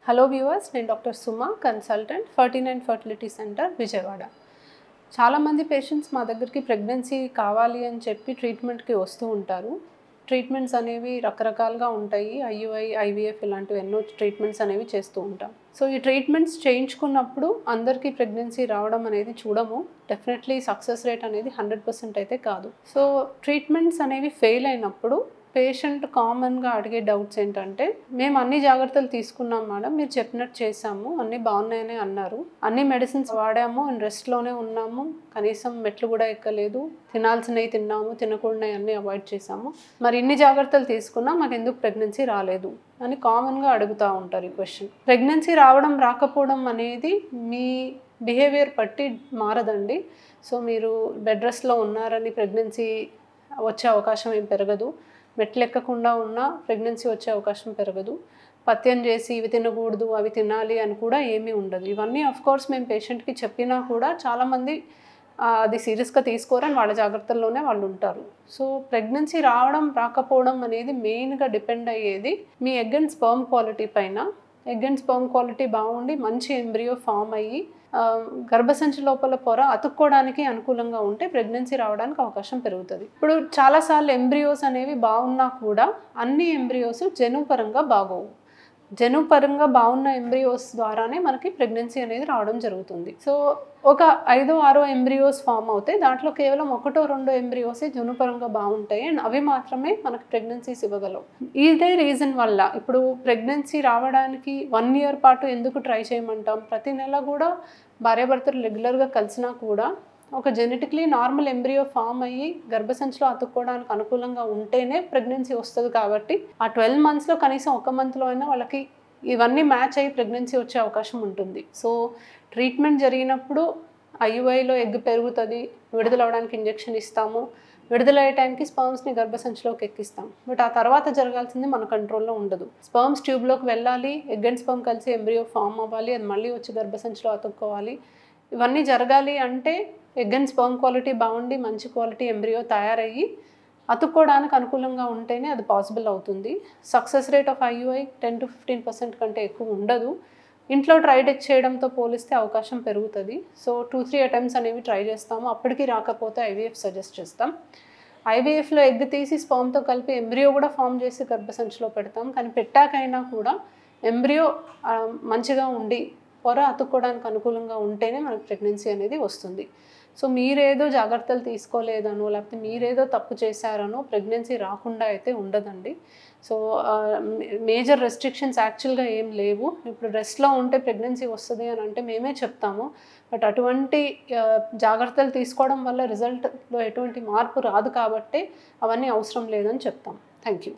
Hello viewers, నేను doctor సుమా, consultant 49 fertility centre Vijayawada. చాలామంది patients మా దగ్గరికి ప్రెగ్నెన్సీ కావాలి అని చెప్పి ట్రీట్మెంట్కి వస్తూ ఉంటారు. ట్రీట్మెంట్స్ అనేవి రకరకాలుగా ఉంటాయి. ఐయుఐ, ఐవీఎఫ్ ఇలాంటివి ఎన్నో ట్రీట్మెంట్స్ అనేవి చేస్తూ ఉంటాం. సో ఈ ట్రీట్మెంట్స్ చేయించుకున్నప్పుడు అందరికీ ప్రెగ్నెన్సీ రావడం అనేది చూడము. డెఫినెట్లీ సక్సెస్ రేట్ అనేది 100% అయితే కాదు. సో ట్రీట్మెంట్స్ అనేవి ఫెయిల్ అయినప్పుడు పేషెంట్ కామన్గా అడిగే డౌట్స్ ఏంటంటే, మేము అన్ని జాగ్రత్తలు తీసుకున్నాం మేడం, మీరు చెప్పినట్టు చేసాము, అన్నీ బాగున్నాయని అన్నారు, అన్ని మెడిసిన్స్ వాడాము, రెస్ట్లోనే ఉన్నాము, కనీసం మెట్లు కూడా ఎక్కలేదు, తినాల్సినవి తిన్నాము, తినకూడనివి అన్నీ అవాయిడ్ చేసాము, మరి ఇన్ని జాగ్రత్తలు తీసుకున్నా మాకు ఎందుకు ప్రెగ్నెన్సీ రాలేదు అని కామన్గా అడుగుతూ ఉంటారు ఈ క్వశ్చన్. ప్రెగ్నెన్సీ రావడం రాకపోవడం అనేది మీ బిహేవియర్ బట్టి మారదండి. సో మీరు బెడ్ రెస్ట్లో ఉన్నారని ప్రెగ్నెన్సీ వచ్చే అవకాశం ఏం పెరగదు. మెట్లు ఎక్కకుండా ఉన్నా ప్రెగ్నెన్సీ వచ్చే అవకాశం పెరగదు. పథ్యం చేసి ఇవి తినకూడదు, అవి తినాలి అని కూడా ఏమీ ఉండదు. ఇవన్నీ అఫ్కోర్స్ మేము పేషెంట్కి చెప్పినా కూడా చాలామంది అది సీరియస్గా తీసుకోరని వాళ్ళ జాగ్రత్తల్లోనే వాళ్ళు ఉంటారు. సో ప్రెగ్నెన్సీ రావడం రాకపోవడం అనేది మెయిన్గా డిపెండ్ అయ్యేది మీ ఎగ్ అండ్ స్పర్మ్ క్వాలిటీ పైన. ఎగ్ అండ్ స్పర్మ్ క్వాలిటీ బాగుండి మంచి ఎంబ్రియో ఫామ్ అయ్యి గర్భసంచి లోపల పొర అతుక్కోవడానికి అనుకూలంగా ఉంటే ప్రెగ్నెన్సీ రావడానికి అవకాశం పెరుగుతుంది. ఇప్పుడు చాలాసార్లు ఎంబ్రియోస్ అనేవి బాగున్నా కూడా అన్ని ఎంబ్రియోస్ జన్యుపరంగా బాగోవు. జన్యుపరంగా బాగున్న ఎంబ్రియోస్ ద్వారానే మనకి ప్రెగ్నెన్సీ అనేది రావడం జరుగుతుంది. సో ఒక 5-6 ఎంబ్రియోస్ ఫామ్ అవుతాయి. దాంట్లో కేవలం 1-2 ఎంబ్రియోసే జన్యుపరంగా బాగుంటాయి అండ్ అవి మాత్రమే మనకి ప్రెగ్నెన్సీస్ ఇవ్వగలవు. ఇదే రీజన్ వల్ల ఇప్పుడు ప్రెగ్నెన్సీ రావడానికి 1 ఇయర్ పాటు ఎందుకు ట్రై చేయమంటాం? ప్రతి నెల కూడా భార్యాభర్తలు రెగ్యులర్గా కలిసినా కూడా ఒక జెనెటిక్లీ నార్మల్ ఎంబ్రియో ఫామ్ అయ్యి గర్భసంచిలో అతుక్కోవడానికి అనుకూలంగా ఉంటేనే ప్రెగ్నెన్సీ వస్తుంది. కాబట్టి ఆ 12 మంత్స్లో కనీసం 1 మంత్లో అయినా వాళ్ళకి ఇవన్నీ మ్యాచ్ అయ్యి ప్రెగ్నెన్సీ వచ్చే అవకాశం ఉంటుంది. సో ట్రీట్మెంట్ జరిగినప్పుడు ఐయుఐలో ఎగ్ పెరుగుతుంది, విడుదల అవడానికి ఇంజెక్షన్ ఇస్తాము, విడుదలయ్యే టైంకి స్పర్మ్స్ని గర్భసంచిలోకి ఎక్కిస్తాం. బట్ ఆ తర్వాత జరగాల్సింది మన కంట్రోల్లో ఉండదు. స్పర్మ్స్ ట్యూబ్లోకి వెళ్ళాలి, ఎగ్ అండ్ స్పర్మ్ కలిసి ఎంబ్రియో ఫామ్ అవ్వాలి, అది మళ్ళీ వచ్చి గర్భసంచిలో అతుక్కోవాలి. ఇవన్నీ జరగాలి అంటే ఎగ్ అండ్ స్పర్మ్ క్వాలిటీ బాగుండి మంచి క్వాలిటీ ఎంబ్రియో తయారయ్యి అతుక్కోవడానికి అనుకూలంగా ఉంటేనే అది పాసిబుల్ అవుతుంది. సక్సెస్ రేట్ ఆఫ్ ఐయుఐ 10-15% కంటే ఎక్కువ ఉండదు. ఇంట్లో ట్రై చేయడంతో పోలిస్తే అవకాశం పెరుగుతుంది. సో 2-3 అటెంప్ట్స్ అనేవి ట్రై చేస్తాము. అప్పటికి రాకపోతే ఐవీఎఫ్ సజెస్ట్ చేస్తాం. ఐవీఎఫ్లో ఎగ్ తీసి స్పర్మ్తో కలిపి ఎంబ్రియో కూడా ఫామ్ చేసి గర్భసంచిలో పెడతాం. కానీ పెట్టాకైనా కూడా ఎంబ్రియో మంచిగా ఉండి పొర అతుక్కోవడానికి అనుకూలంగా ఉంటేనే మనకు ప్రెగ్నెన్సీ అనేది వస్తుంది. సో మీరేదో జాగ్రత్తలు తీసుకోలేదనో లేకపోతే మీరేదో తప్పు చేశారనో ప్రెగ్నెన్సీ రాకుండా అయితే ఉండదండి. సో మేజర్ రెస్ట్రిక్షన్స్ యాక్చువల్గా ఏం లేవు. ఇప్పుడు రెస్ట్లో ఉంటే ప్రెగ్నెన్సీ వస్తుంది అని అంటే మేమే చెప్తాము. బట్ అటువంటి జాగ్రత్తలు తీసుకోవడం వల్ల రిజల్ట్లో ఎటువంటి మార్పు రాదు కాబట్టి అవన్నీ అవసరం లేదని చెప్తాం. Thank you.